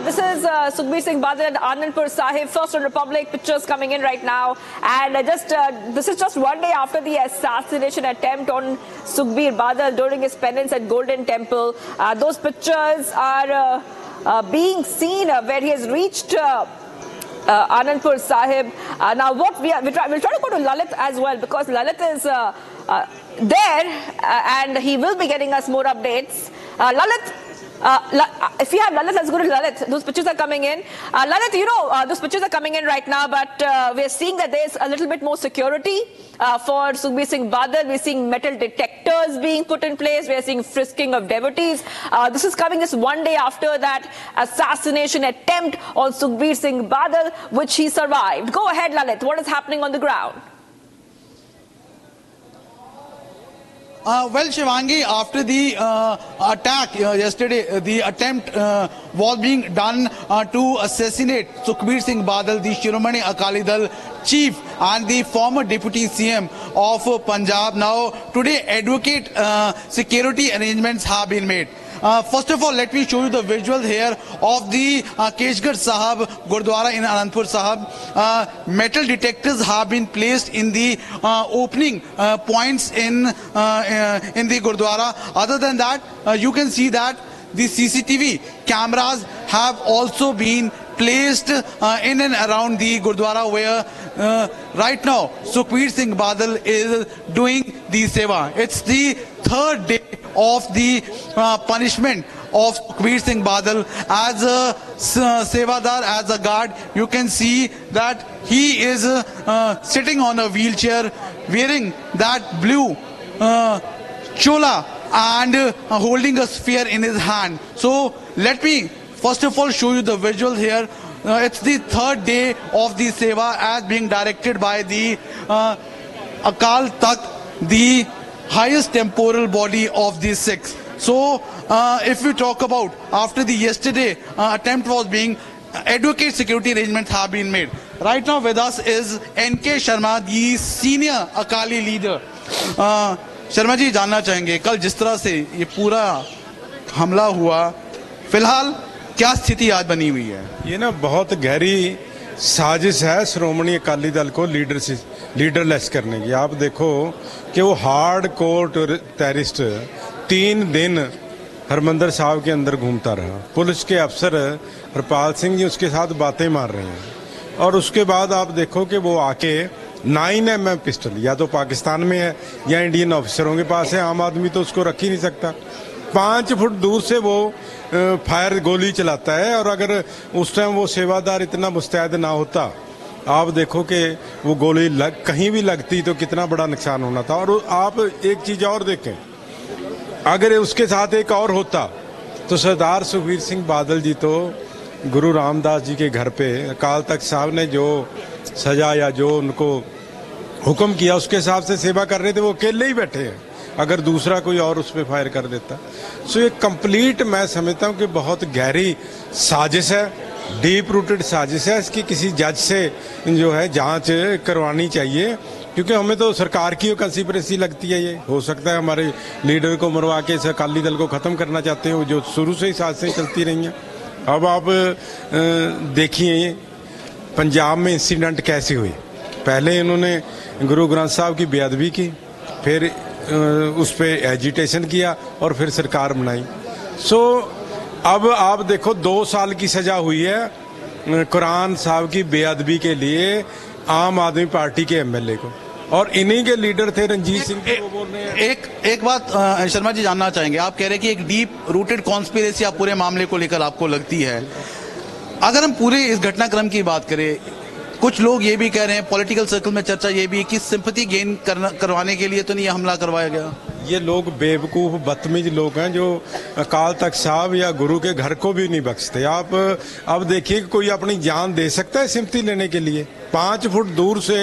This is Sukhbir Singh Badal at Anandpur Sahib, First on Republic. Pictures coming in right now, and this is just one day after the assassination attempt on Sukhbir Badal during his penance at Golden Temple. Those pictures are being seen where he has reached Anandpur Sahib. Now, what we'll try to go to Lalit as well, because Lalit is there, and he will be getting us more updates. Lalit. If you have Lalit, let's go to Lalit. Those pictures are coming in. Lalit, you know, those pictures are coming in right now, but we're seeing that there's a little bit more security for Sukhbir Singh Badal. We're seeing metal detectors being put in place. We're seeing frisking of devotees. This is coming just one day after that assassination attempt on Sukhbir Singh Badal, which he survived. Go ahead, Lalit. What is happening on the ground? Well, Shivangi, after the attack yesterday, the attempt was being done to assassinate Sukhbir Singh Badal, the Shiromani Akali Dal chief and the former deputy CM of Punjab. Now, today, adequate security arrangements have been made. First of all, let me show you the visuals here of the Keshgarh Sahib Gurdwara in Anandpur Sahib. Metal detectors have been placed in the opening points in the Gurdwara. Other than that, you can see that the CCTV cameras have also been placed in and around the Gurdwara, where right now Sukhbir Singh Badal is doing the seva. It's the third day of the punishment of Sukhbir Singh Badal as a sevadar, as a guard. You can see that he is sitting on a wheelchair, wearing that blue chola and holding a spear in his hand. So let me first of all show you the visuals here. It's the third day of the seva as being directed by the Akal Takht, the highest temporal body of the Sikhs. So if we talk about after the yesterday attempt was being, adequate security arrangements have been made. Right now with us is NK Sharma, the senior Akali leader. Sharma ji, जानना चाहेंगे कल जिस तरह से ये पूरा हमला हुआ, फिलहाल क्या स्थिति आज बनी हुई है? ये ना बहुत गहरी साजिश है श्रोमणी अकाली दल को लीडरलेस करने की। आप देखो कि वो हार्ड कोर टेररिस्ट 3 दिन हरमंदर साहब के अंदर घूमता रहा। पुलिस के अफसर हरपाल सिंह जी उसके साथ बातें मार रहे हैं, और उसके बाद आप देखो कि वो आके 9mm पिस्टल या तो पाकिस्तान में है या इंडियन ऑफिसरों के पास है। आम आदमी तो उसको रख ही नहीं सकता। 5 फुट दूर से वो फायर गोली चलाता है, और अगर उस टाइम वो सेवादार इतना मुस्तैद ना होता, आप देखो कि वो गोली कहीं भी लगती तो कितना बड़ा नुकसान होना था। और आप एक चीज और देखें, अगर उसके साथ एक और होता तो सरदार सुखबीर सिंह बादल जी तो गुरु रामदास जी के घर पे अकाल तख्त साहब ने जो सजा या जो उनको हुक्म किया उसके हिसाब से सेवा कर रहे थे, वो अकेले ही बैठे हैं। अगर दूसरा कोई और उस पर फायर कर देता, सो ये कंप्लीट मैं समझता हूँ कि बहुत गहरी साजिश है, डीप रूटेड साजिश है। इसकी किसी जज से जो है जांच करवानी चाहिए, क्योंकि हमें तो सरकार की कंस्पिरेसी लगती है। ये हो सकता है हमारे लीडर को मरवा के इस अकाली दल को ख़त्म करना चाहते हो, जो शुरू से ही साजिशें चलती रही हैं। अब आप देखिए पंजाब में इंसिडेंट कैसे हुए। पहले इन्होंने गुरु ग्रंथ साहब की बेअदबी की, फिर उस पर एजिटेशन किया, और फिर सरकार बनाई। सो अब आप देखो 2 साल की सजा हुई है, कुरान साहब की बेअदबी के लिए आम आदमी पार्टी के एमएलए को, और इन्हीं के लीडर थे रणजीत सिंह वो बोल रहे हैं। एक बात शर्मा जी जानना चाहेंगे, आप कह रहे हैं कि एक डीप रूटेड कॉन्स्पिरेसी आप पूरे मामले को लेकर आपको लगती है। अगर हम पूरे इस घटनाक्रम की बात करें, कुछ लोग ये भी कह रहे हैं, पॉलिटिकल सर्कल में चर्चा ये भी है कि सिंपैथी गेन करवाने के लिए तो नहीं ये हमला करवाया गया। ये लोग बेवकूफ बदतमीज लोग हैं जो अकाल तख्त साहब या गुरु के घर को भी नहीं बख्शते। आप अब देखिए कि कोई अपनी जान दे सकता है सिंपैथी लेने के लिए। 5 फुट दूर से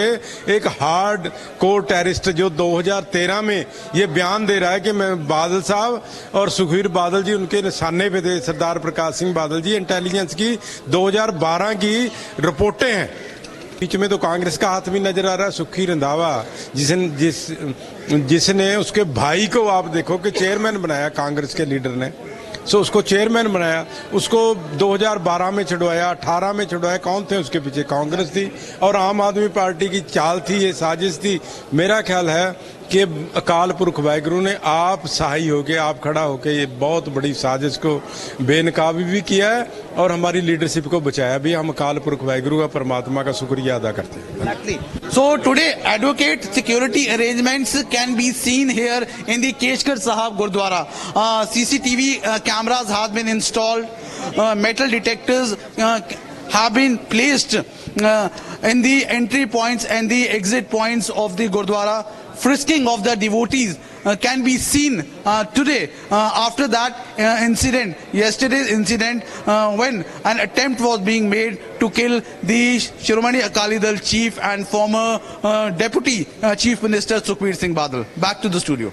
एक हार्ड कोर टेररिस्ट जो 2013 में ये बयान दे रहा है कि मैं बादल साहब और सुखबीर बादल जी उनके निशाने पे थे, सरदार प्रकाश सिंह बादल जी, इंटेलिजेंस की 2012 की रिपोर्टें हैं। बीच में तो कांग्रेस का हाथ भी नजर आ रहा है। सुखी रंधावा जिसने उसके भाई को आप देखो कि चेयरमैन बनाया कांग्रेस के लीडर ने, सो उसको चेयरमैन बनाया, उसको 2012 में छुड़वाया, 18 में छुड़वाया। कौन थे उसके पीछे? कांग्रेस थी और आम आदमी पार्टी की चाल थी, ये साजिश थी। मेरा ख्याल है कि अकाल पुरख वाहिगुरु ने आप सहाय होके, आप खड़ा होके ये बहुत बड़ी साजिश को बेनकाबी भी किया है और हमारी लीडरशिप को बचाया भी। हम अकाल पुरख वाहिगुरु का, परमात्मा का शुक्रिया अदा करते हैं। So today, adequate security arrangements can be seen here in the Keshkar Sahab Gurdwara. CCTV cameras have been installed. Metal detectors have been placed in the entry points and the exit points of the Gurdwara. Frisking of the devotees can be seen today after that incident, yesterday's incident, when an attempt was being made to kill the Shiromani Akali Dal chief and former deputy chief minister Sukhbir Singh Badal. Back to the studio.